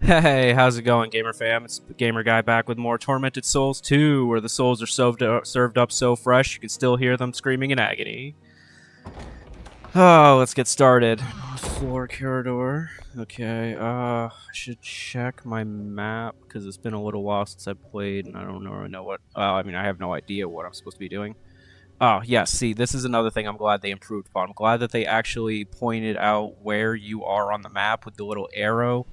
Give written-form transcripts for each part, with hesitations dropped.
Hey, how's it going, Gamer fam? It's the Gamer Guy back with more Tormented Souls 2, where the souls are served up so fresh you can still hear them screaming in agony. Oh, let's get started. Floor corridor. Okay, I should check my map, because it's been a little while since I played, and I don't really know what... I mean, I have no idea what I'm supposed to be doing. Oh, yes, see, this is another thing I'm glad they improved upon. I'm glad that they actually pointed out where you are on the map with the little arrow.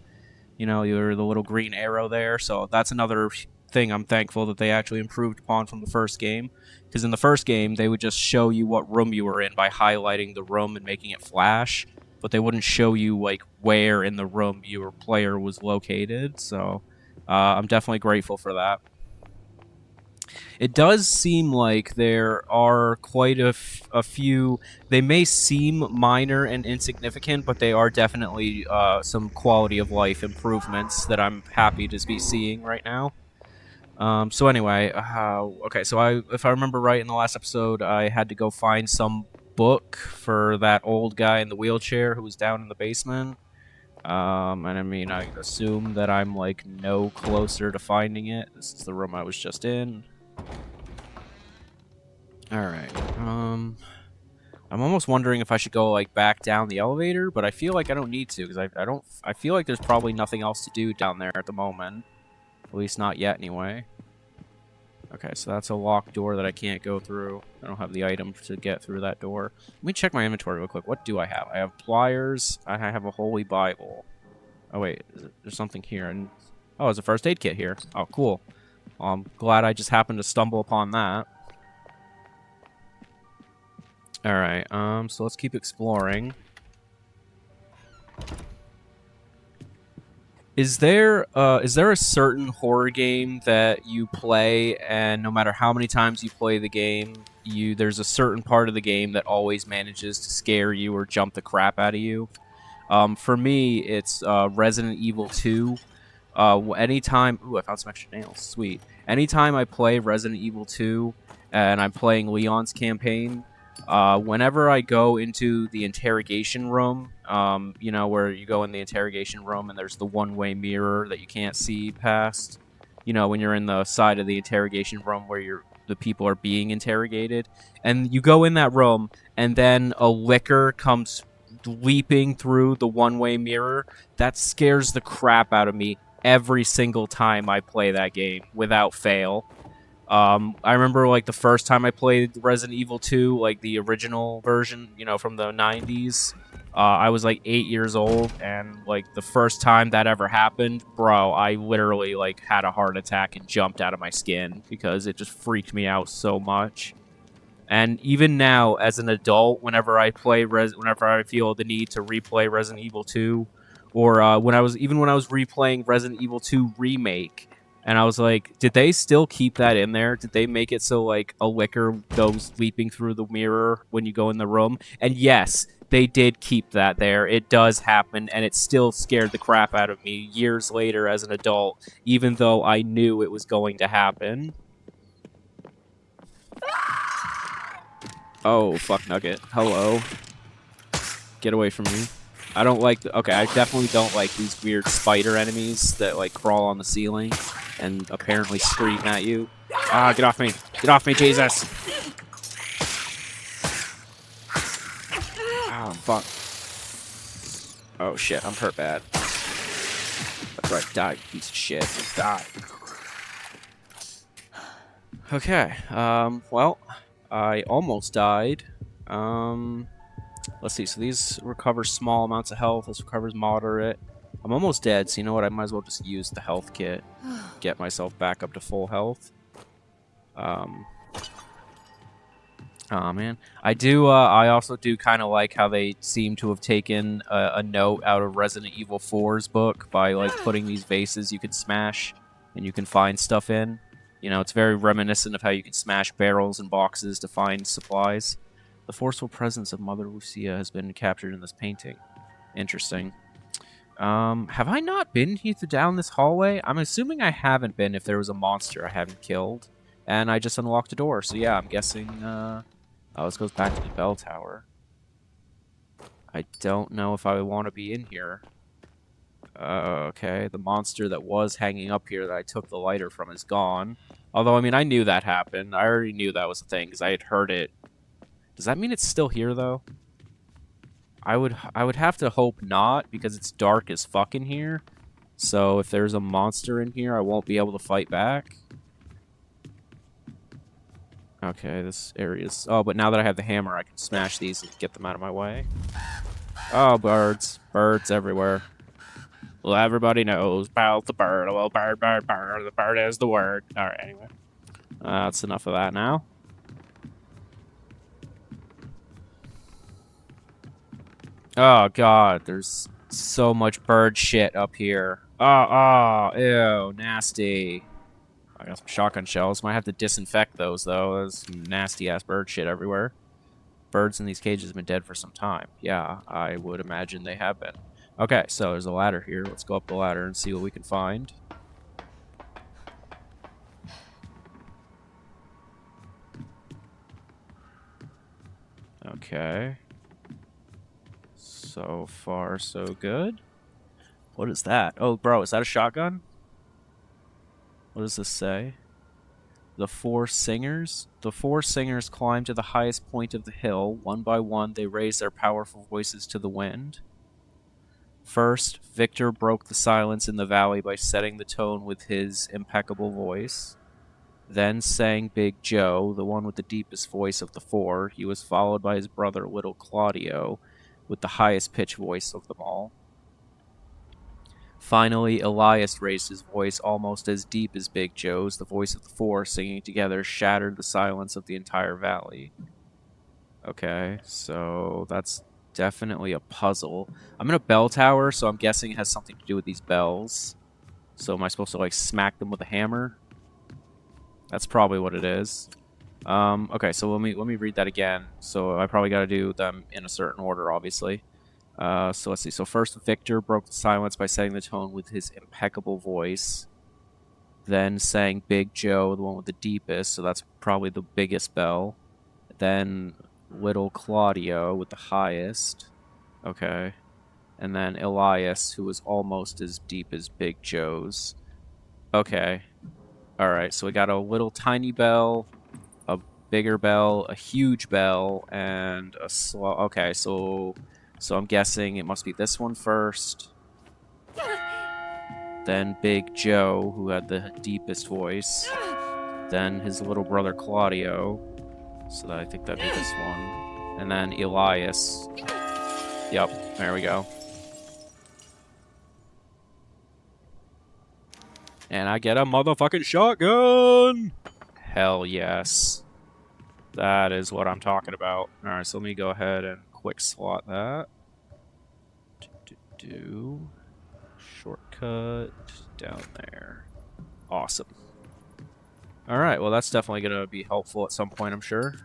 You know, you're the little green arrow there. So that's another thing I'm thankful that they actually improved upon from the first game. Because in the first game, they would just show you what room you were in by highlighting the room and making it flash. But they wouldn't show you, like, where in the room your player was located. So I'm definitely grateful for that. It does seem like there are quite a few. They may seem minor and insignificant, but they are definitely some quality of life improvements that I'm happy to be seeing right now. So anyway, okay. So if I remember right, in the last episode, I had to go find some book for that old guy in the wheelchair who was down in the basement. And I mean, I assume that I'm like no closer to finding it. This is the room I was just in. Alright, I'm almost wondering if I should go, like, back down the elevator, but I feel like I don't need to, because I feel like there's probably nothing else to do down there at the moment. At least not yet, anyway. Okay, so that's a locked door that I can't go through. I don't have the item to get through that door. Let me check my inventory real quick. What do I have? I have pliers. I have a holy Bible. Oh, wait, there's something here. And oh, there's a first aid kit here. Oh, cool. Well, I'm glad I just happened to stumble upon that. Alright, so let's keep exploring. Is there a certain horror game that you play, and no matter how many times you play the game, there's a certain part of the game that always manages to scare you or jump the crap out of you? For me, it's Resident Evil 2. Anytime... Ooh, I found some extra nails. Sweet. Anytime I play Resident Evil 2, and I'm playing Leon's campaign... whenever I go into the interrogation room, you know, where you go in the interrogation room and there's the one-way mirror that you can't see past, you know, when you're in the side of the interrogation room where the people are being interrogated, and you go in that room, and then a licker comes leaping through the one-way mirror, that scares the crap out of me every single time I play that game, without fail. I remember, like, the first time I played Resident Evil 2, like, the original version, you know, from the 90s, I was, like, 8 years old, and, like, the first time that ever happened, bro, I literally, like, had a heart attack and jumped out of my skin, because it just freaked me out so much. And even now, as an adult, whenever I feel the need to replay Resident Evil 2, or when I was replaying Resident Evil 2 Remake, and I was like, did they still keep that in there? Did they make it so, like, a licker goes leaping through the mirror when you go in the room? And yes, they did keep that there. It does happen, and it still scared the crap out of me years later as an adult, even though I knew it was going to happen. Oh, fuck Nugget. Hello. Get away from me. I don't like... Okay, I definitely don't like these weird spider enemies that, like, crawl on the ceiling and apparently scream at you. Ah, get off me. Get off me, Jesus. Oh, fuck. Oh, shit. I'm hurt bad. That's right. Die, piece of shit. Die. Okay. Well, I almost died. Let's see. So these recover small amounts of health. This recovers moderate. I'm almost dead, so you know what? I might as well just use the health kit. Get myself back up to full health. Oh, man. I also do kind of like how they seem to have taken a note out of Resident Evil 4's book by, like, putting these vases you can smash and you can find stuff in. You know, it's very reminiscent of how you can smash barrels and boxes to find supplies. The forceful presence of Mother Lucia has been captured in this painting. Interesting. Have I not been down this hallway? I'm assuming I haven't been if there was a monster I haven't killed. And I just unlocked a door, so yeah, I'm guessing, oh, this goes back to the bell tower. I don't know if I want to be in here. Okay, the monster that was hanging up here that I took the lighter from is gone. Although, I mean, I knew that happened. I already knew that was a thing because I had heard it. Does that mean it's still here, though? I would have to hope not, because it's dark as fuck in here. So if there's a monster in here, I won't be able to fight back. Okay, this area's... Oh, but now that I have the hammer, I can smash these and get them out of my way. Oh, birds. Birds everywhere. Well, everybody knows about the bird. Well, bird, bird, bird. The bird is the word. Alright, anyway. That's enough of that now. Oh, God. There's so much bird shit up here. Oh, ew, nasty. I got some shotgun shells. Might have to disinfect those, though. There's some nasty-ass bird shit everywhere. Birds in these cages have been dead for some time. Yeah, I would imagine they have been. Okay, so there's a ladder here. Let's go up the ladder and see what we can find. Okay. So far, so good. What is that? Oh, bro, is that a shotgun? What does this say? The four singers? The four singers climbed to the highest point of the hill. One by one, they raised their powerful voices to the wind. First, Victor broke the silence in the valley by setting the tone with his impeccable voice. Then sang Big Joe, the one with the deepest voice of the four. He was followed by his brother, Little Claudio, with the highest pitch voice of them all. Finally, Elias raised his voice almost as deep as Big Joe's. The voice of the four singing together shattered the silence of the entire valley. Okay, so that's definitely a puzzle. I'm in a bell tower, so I'm guessing it has something to do with these bells. So am I supposed to, like, smack them with a hammer? That's probably what it is. Okay, so let me read that again. So I probably got to do them in a certain order, obviously. So let's see. So first, Victor broke the silence by setting the tone with his impeccable voice. Then sang Big Joe, the one with the deepest, so that's probably the biggest bell. Then Little Claudio with the highest. Okay. And then Elias, who was almost as deep as Big Joe's. Okay. Alright, so we got a little tiny bell, a bigger bell, a huge bell, and a slow... Okay, so I'm guessing it must be this one first. Then Big Joe, who had the deepest voice. Then his little brother Claudio. So I think that'd be this one. And then Elias. Yep, there we go. And I get a motherfucking shotgun! Hell yes. That is what I'm talking about. Alright, so let me go ahead and quick slot that. Shortcut down there. Awesome. Alright, well that's definitely going to be helpful at some point, I'm sure.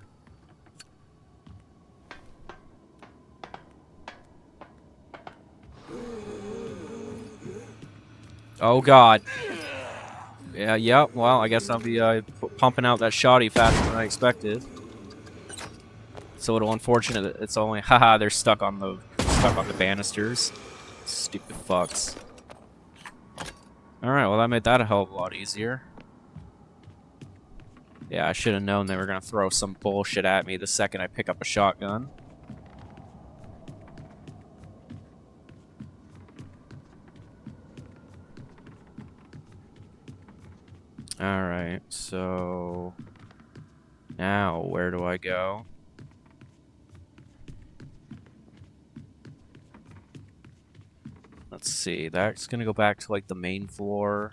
Oh god. Yeah, well, I guess I'll be pumping out that shoddy faster than I expected. It's a little unfortunate that it's only... Haha, they're stuck on the banisters. Stupid fucks. Alright, well that made that a hell of a lot easier. Yeah, I should have known they were going to throw some bullshit at me the second I pick up a shotgun. Alright, so... Now, where do I go? Let's see, that's gonna go back to, like, the main floor.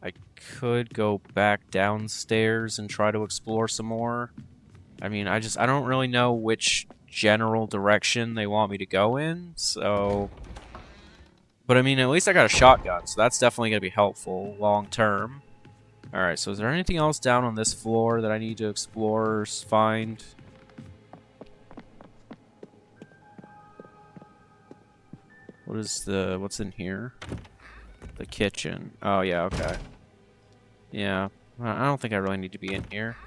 I could go back downstairs and try to explore some more. I mean, I don't really know which general direction they want me to go in, so... But, I mean, at least I got a shotgun, so that's definitely gonna be helpful long term. Alright, so is there anything else down on this floor that I need to explore or find? What's in here? The kitchen. Oh, yeah, okay. Yeah, I don't think I really need to be in here.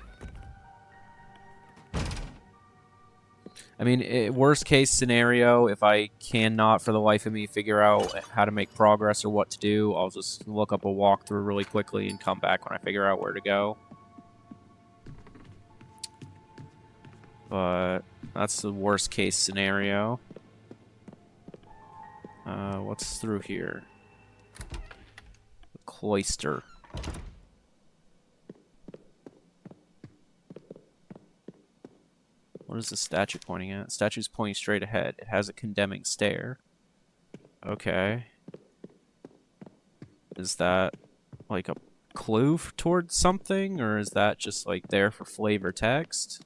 I mean, worst case scenario, if I cannot for the life of me figure out how to make progress or what to do, I'll just look up a walkthrough really quickly and come back when I figure out where to go. But that's the worst case scenario. What's through here? The cloister. What is the statue pointing at? The statue's pointing straight ahead. It has a condemning stare. Okay. Is that like a clue towards something, or is that just like there for flavor text?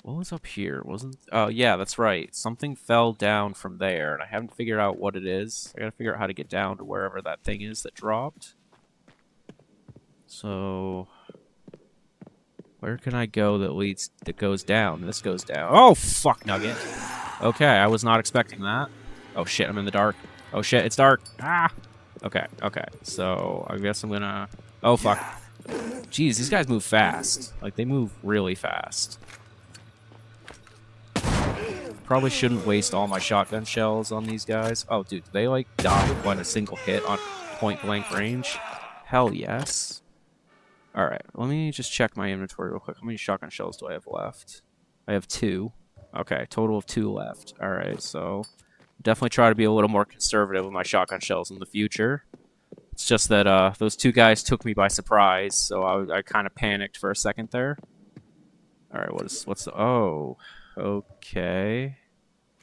What was up here? Wasn't... Oh, yeah, that's right. Something fell down from there, and I haven't figured out what it is. I gotta figure out how to get down to wherever that thing is that dropped. So... where can I go that goes down? This goes down. Oh, fuck, Nugget. Okay, I was not expecting that. Oh, shit, I'm in the dark. Oh, shit, it's dark. Ah! Okay, okay. So, I guess I'm gonna... Oh, fuck. Jeez, these guys move fast. Like, they move really fast. Probably shouldn't waste all my shotgun shells on these guys. Oh, dude, do they, like, die with a single hit on point-blank range? Hell yes. Alright, let me just check my inventory real quick. How many shotgun shells do I have left? I have 2. Okay, total of 2 left. Alright, so definitely try to be a little more conservative with my shotgun shells in the future. It's just that those 2 guys took me by surprise, so I kind of panicked for a second there. Alright, what's the... Oh... Okay.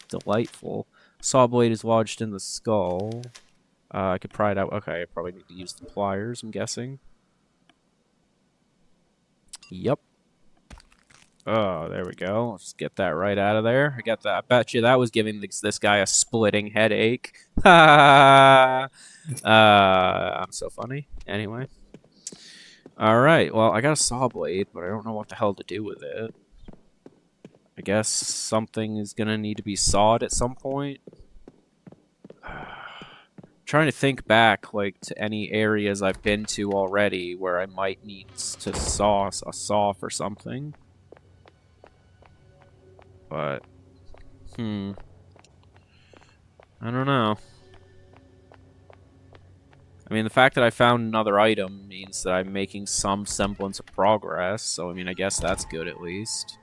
Delightful. Saw blade is lodged in the skull. I could pry it out. Okay, I probably need to use the pliers, I'm guessing. Yep. Oh, there we go. Let's get that right out of there. I got that. I bet you that was giving this guy a splitting headache. I'm so funny. Anyway. Alright, well, I got a saw blade, but I don't know what the hell to do with it. I guess something is gonna need to be sawed at some point. Trying to think back, like, to any areas I've been to already where I might need to saw a saw for something. But, I don't know. I mean, the fact that I found another item means that I'm making some semblance of progress, so I mean, I guess that's good at least.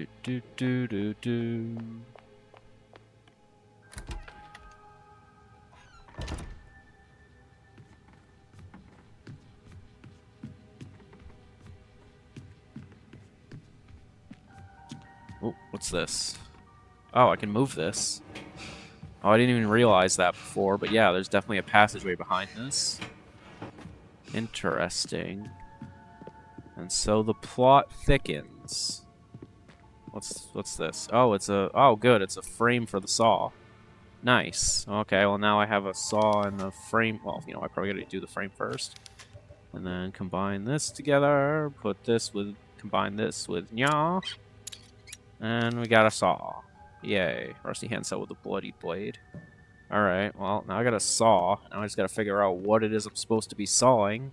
Do. Oh, what's this? Oh, I can move this. Oh, I didn't even realize that before, but yeah, there's definitely a passageway behind this. Interesting. And so the plot thickens. What's this? Oh, it's a... Oh, good. It's a frame for the saw. Nice. Okay, well, now I have a saw and a frame. Well, you know, I probably gotta do the frame first. And then combine this together. Combine this with nya. And we got a saw. Yay. Rusty hand saw with a bloody blade. Alright, well, now I got a saw. Now I just gotta figure out what it is I'm supposed to be sawing.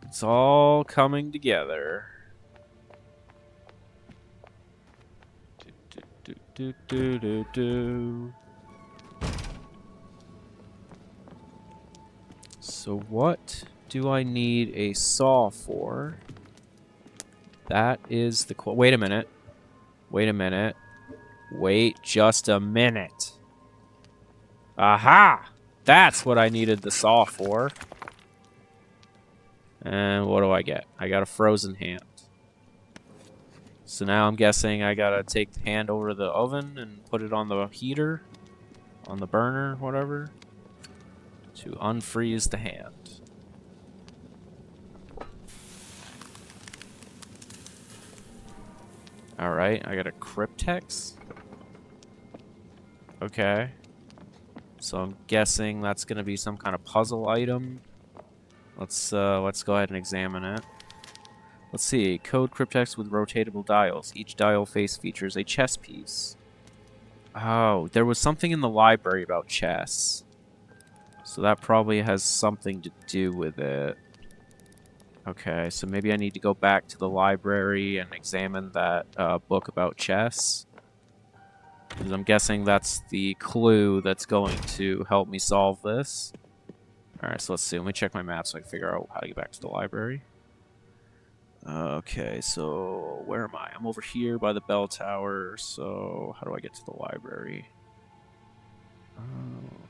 It's all coming together. So what do I need a saw for? That is the... Wait a minute. Wait a minute. Wait just a minute. Aha! That's what I needed the saw for. And what do I get? I got a frozen hand. So now I'm guessing I gotta take the hand over to the oven and put it on the heater, on the burner, whatever, to unfreeze the hand. Alright, I got a cryptex. Okay. So I'm guessing that's gonna be some kind of puzzle item. Let's go ahead and examine it. Let's see, code cryptex with rotatable dials. Each dial face features a chess piece. Oh, there was something in the library about chess. So that probably has something to do with it. Okay, so maybe I need to go back to the library and examine that book about chess. Because I'm guessing that's the clue that's going to help me solve this. Alright, so let's see. Let me check my map so I can figure out how to get back to the library. Okay, so where am I? I'm over here by the bell tower, so how do I get to the library?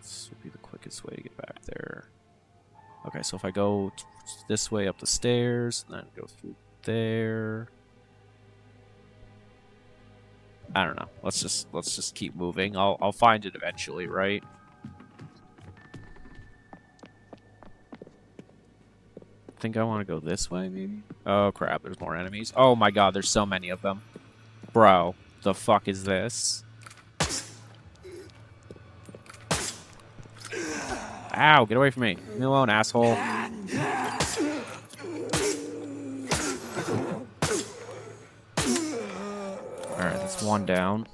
This would be the quickest way to get back there. Okay, so if I go this way up the stairs, and then go through there. I don't know. Let's just keep moving. I'll find it eventually, right? I think I want to go this way, maybe? Oh, crap. There's more enemies. Oh, my God. There's so many of them. Bro, the fuck is this? Ow, get away from me. Leave me alone, asshole. Alright, that's one down.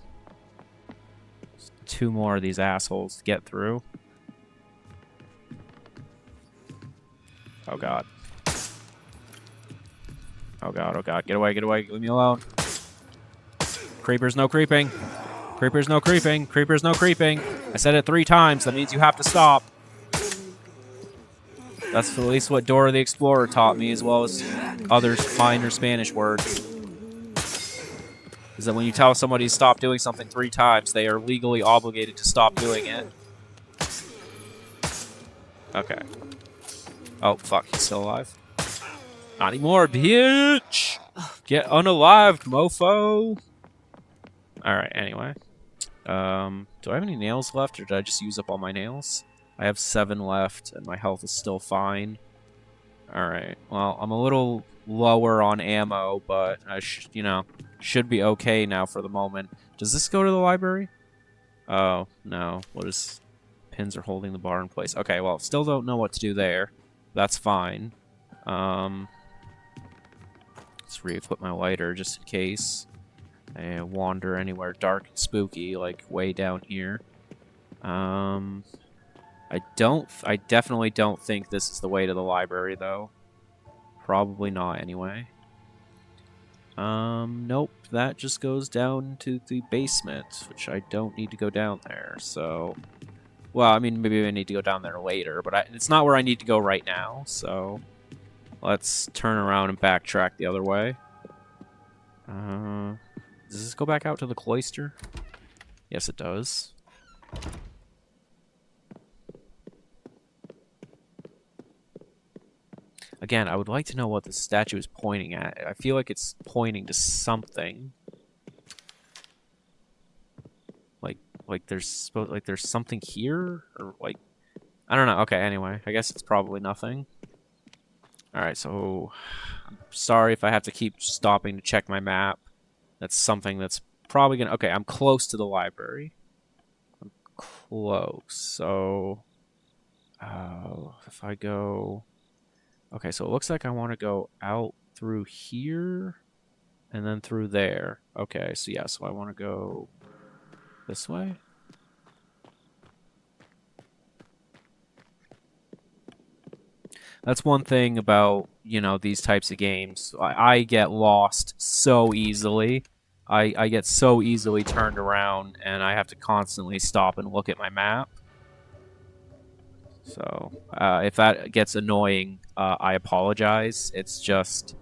Two more of these assholes to get through. Oh, God. Oh, God, oh, God. Get away, leave me alone. Creepers, no creeping. Creepers, no creeping. Creepers, no creeping. I said it 3 times. That means you have to stop. That's at least what Dora the Explorer taught me, as well as other minor Spanish words. Is that when you tell somebody to stop doing something 3 times, they are legally obligated to stop doing it. Okay. Oh, fuck. He's still alive. Not anymore, bitch! Get unalived, mofo! Alright, anyway. Do I have any nails left, or did I just use up all my nails? I have 7 left, and my health is still fine. Alright, well, I'm a little lower on ammo, but I should be okay now for the moment. Does this go to the library? Oh, no. What is... Pins are holding the bar in place. Okay, well, still don't know what to do there. That's fine. Let's re-equip my lighter just in case I wander anywhere dark and spooky, like way down here. I definitely don't think this is the way to the library, though. Probably not, anyway. Nope, that just goes down to the basement, which I don't need to go down there, so... Well, I mean, maybe I need to go down there later, but it's not where I need to go right now, so... Let's turn around and backtrack the other way. Does this go back out to the cloister? Yes, it does. Again, I would like to know what the statue is pointing at. I feel like it's pointing to something. Like there's something here, or like I don't know. Okay, anyway, I guess it's probably nothing. All right, so I'm sorry if I have to keep stopping to check my map. That's something that's probably gonna. Okay, I'm close to the library. I'm close. So, if I go. Okay, so it looks like I want to go out through here and then through there. Okay, so yeah, so I want to go this way. That's one thing about, these types of games. I get lost so easily. I get so easily turned around, and I have to constantly stop and look at my map. So, if that gets annoying, I apologize. It's just,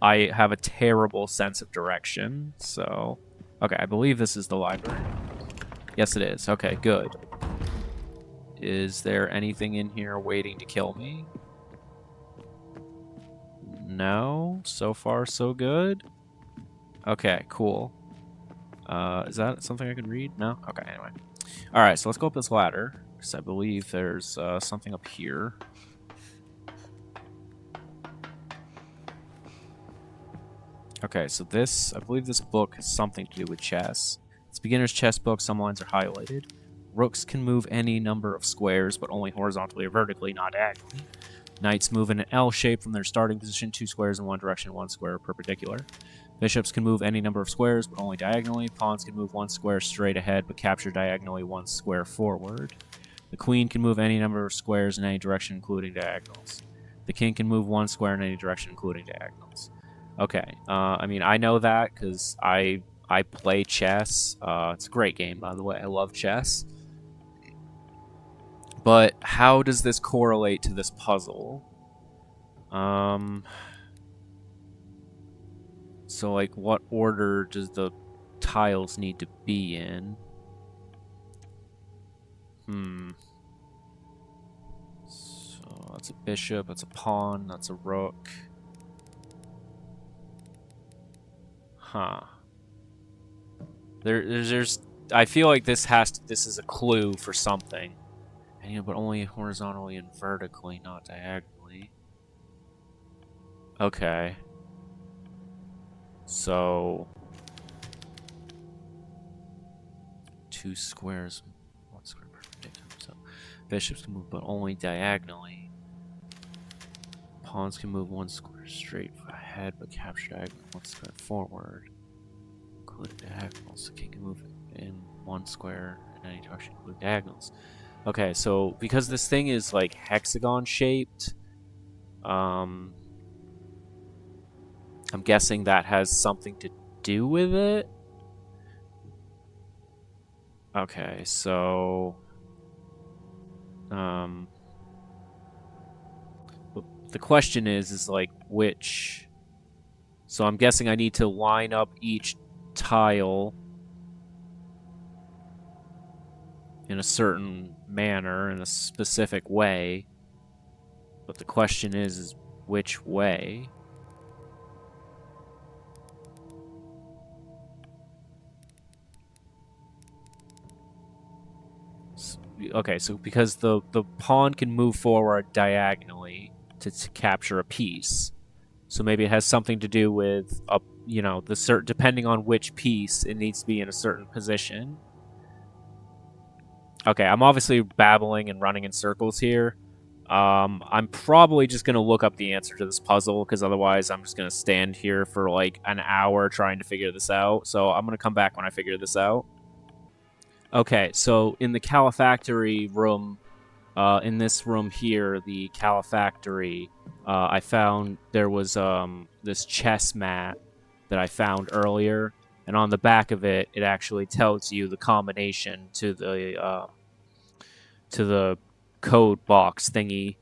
I have a terrible sense of direction, so... Okay, I believe this is the library. Yes, it is. Okay, good. Is there anything in here waiting to kill me? No. So far, so good. Okay, cool. Is that something I can read? No? Okay, anyway. Alright, so let's go up this ladder, because I believe there's something up here. Okay, so I believe this book has something to do with chess. It's a beginner's chess book. Some lines are highlighted. Rooks can move any number of squares, but only horizontally or vertically, not diagonally. Knights move in an L shape from their starting position, 2 squares in one direction, 1 square perpendicular. Bishops can move any number of squares, but only diagonally. Pawns can move 1 square straight ahead, but capture diagonally 1 square forward. The queen can move any number of squares in any direction, including diagonals. The king can move 1 square in any direction, including diagonals. Okay, I mean, I know that because I play chess. It's a great game, by the way. I love chess. But how does this correlate to this puzzle? So, like, what order does the tiles need to be in? So, that's a bishop, that's a pawn, that's a rook. Huh. There's I feel like this is a clue for something. But only horizontally and vertically, not diagonally. Okay. So 2 squares, 1 square perpendicular. So bishops can move, but only diagonally. Pawns can move 1 square straight ahead, but capture diagonally 1 square forward, including diagonals. The king can move in 1 square in any direction, including diagonals. Okay, so because this thing is like hexagon shaped, I'm guessing that has something to do with it. Okay, so the question is like which. So I'm guessing I need to line up each tile in a certain manner, in a specific way. But the question is which way? Okay, so because the pawn can move forward diagonally to capture a piece, so maybe it has something to do with depending on which piece it needs to be in a certain position. Okay, I'm obviously babbling and running in circles here. I'm probably just gonna look up the answer to this puzzle because otherwise I'm just gonna stand here for like an hour trying to figure this out. So I'm gonna come back when I figure this out. Okay, so in the Califactory room, in this room here, the Califactory, I found there was this chess mat that I found earlier, and on the back of it, it actually tells you the combination to the code box thingy.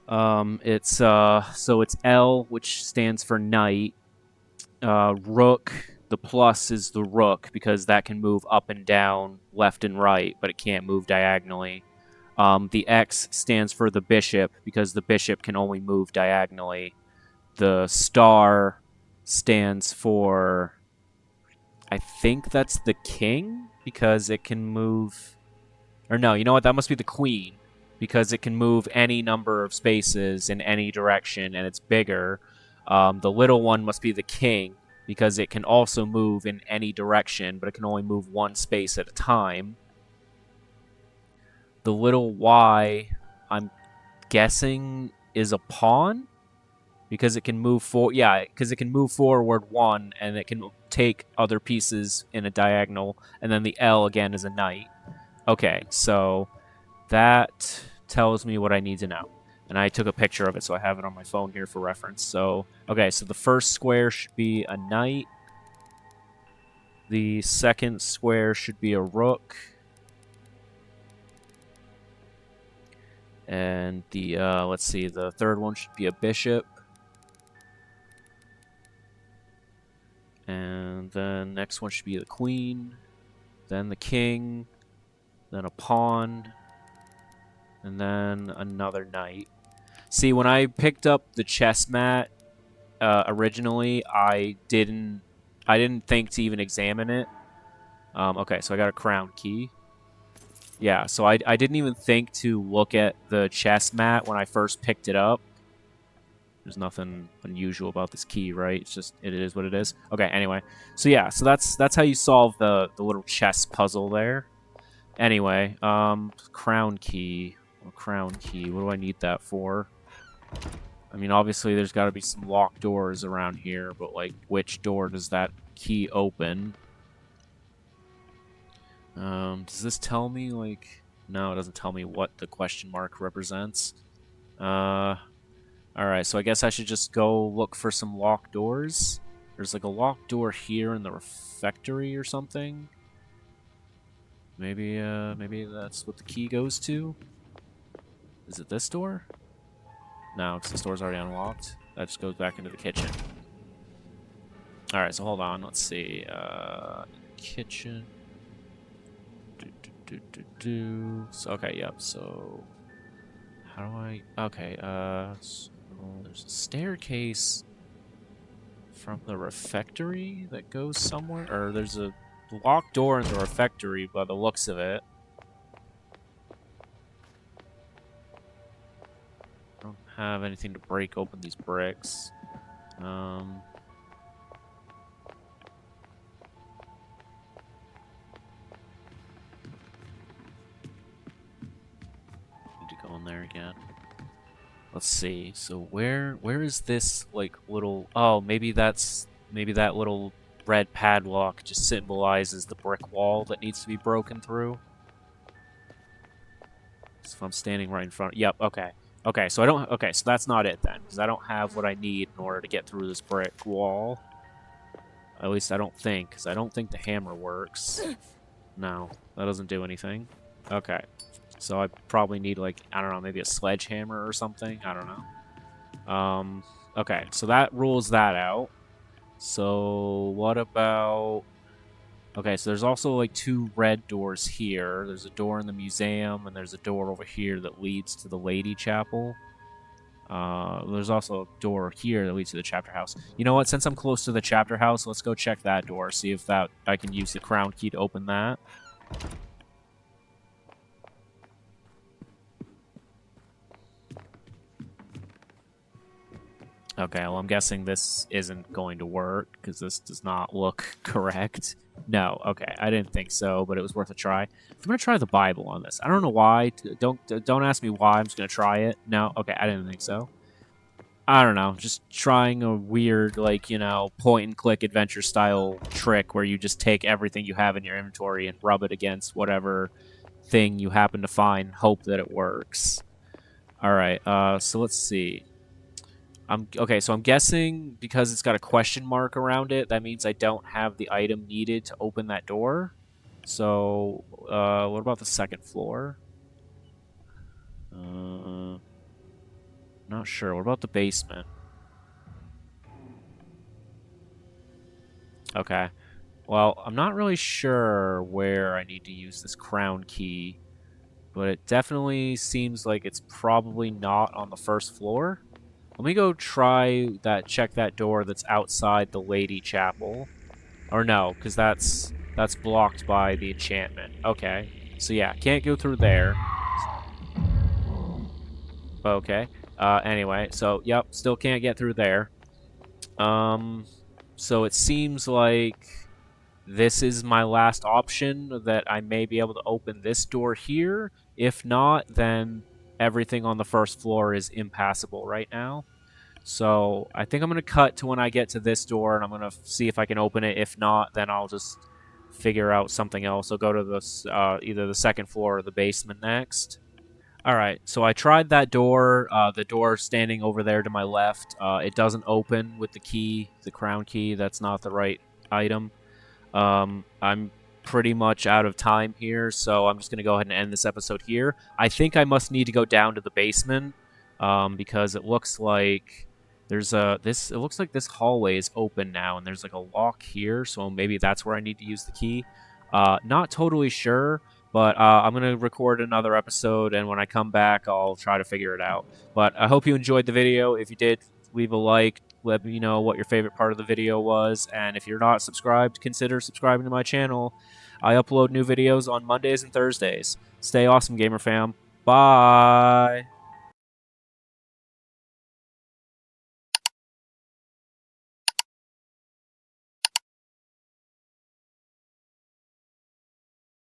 So it's L, which stands for knight. Rook. The plus is the rook because that can move up and down, left and right, but it can't move diagonally. The X stands for the bishop because the bishop can only move diagonally. The star stands for, I think that's the king because it can move. Or no, you know what? That must be the queen because it can move any number of spaces in any direction and it's bigger. The little one must be the king because it can also move in any direction, but it can only move 1 space at a time. The little y, I'm guessing, is a pawn because it can move because it can move forward 1 and it can take other pieces in a diagonal, and then the L again is a knight. Okay, so that tells me what I need to know. And I took a picture of it, so I have it on my phone here for reference. So, okay, so the first square should be a knight. The second square should be a rook. And the, let's see, the third one should be a bishop. And then next one should be the queen. Then the king. Then a pawn. And then another knight. See, when I picked up the chess mat originally, I didn't think to even examine it. Okay, so I got a crown key. Yeah, so I didn't even think to look at the chess mat when I first picked it up. There's nothing unusual about this key, right? It's just it is what it is. Okay, anyway, so yeah, so that's how you solve the little chess puzzle there. Anyway, crown key. Crown key. What do I need that for? I mean, obviously there's got to be some locked doors around here, but like, which door does that key open? Does this tell me, like... No, it doesn't tell me what the question mark represents. Alright, so I guess I should just go look for some locked doors. There's like a locked door here in the refectory or something. Maybe that's what the key goes to? Is it this door? No, because this door's already unlocked. That just goes back into the kitchen. Alright, so hold on. Let's see. Kitchen. So, okay, yep. So, how do I... Okay, so there's a staircase from the refectory that goes somewhere? Or there's a locked door in the refectory by the looks of it. I don't have anything to break open these bricks. Go in there again. Let's see. So where is this like little... Oh, maybe that little red padlock just symbolizes the brick wall that needs to be broken through. So if I'm standing right in front... Yep, okay. Okay, so I don't... Okay, so that's not it then, because I don't have what I need in order to get through this brick wall. At least I don't think, because I don't think the hammer works. No, that doesn't do anything. Okay. So I probably need, like, I don't know, maybe a sledgehammer or something. I don't know. Okay, so that rules that out. So what about... Okay, so there's also, like, 2 red doors here. There's a door in the museum, and there's a door over here that leads to the Lady Chapel. There's also a door here that leads to the chapter house. You know what? Since I'm close to the chapter house, let's go check that door. See if I can use the crown key to open that. Okay, well, I'm guessing this isn't going to work, because this does not look correct. No, okay, I didn't think so, but it was worth a try. I'm going to try the Bible on this. I don't know why. Don't ask me why. I'm just going to try it. No, okay, I didn't think so. I don't know, just trying a weird, like, you know, point-and-click adventure-style trick where you just take everything you have in your inventory and rub it against whatever thing you happen to find, hope that it works. Alright, so let's see. Okay, so I'm guessing because it's got a question mark around it, that means I don't have the item needed to open that door. So, what about the second floor? Not sure. What about the basement? Okay. Well, I'm not really sure where I need to use this crown key, but it definitely seems like it's probably not on the first floor. Let me go check that door that's outside the Lady Chapel. Or no, because that's blocked by the enchantment. Okay. So yeah, can't go through there. Okay. Anyway, so yep, still can't get through there. So it seems like this is my last option, that I may be able to open this door here. If not, then everything on the first floor is impassable right now. So I think I'm going to cut to when I get to this door, and I'm going to see if I can open it. If not, then I'll just figure out something else. I'll go to this, either the second floor or the basement next. Alright, so I tried that door, the door standing over there to my left. It doesn't open with the key, the crown key. That's not the right item. I'm pretty much out of time here, so I'm just going to go ahead and end this episode here. I think I must need to go down to the basement, because it looks like there's it looks like this hallway is open now, and there's like a lock here, so maybe that's where I need to use the key. Not totally sure. But I'm going to record another episode, and when I come back, I'll try to figure it out. But I hope you enjoyed the video. If you did, leave a like. Let me know what your favorite part of the video was. And if you're not subscribed, consider subscribing to my channel. I upload new videos on Mondays and Thursdays. Stay awesome, gamer fam. Bye!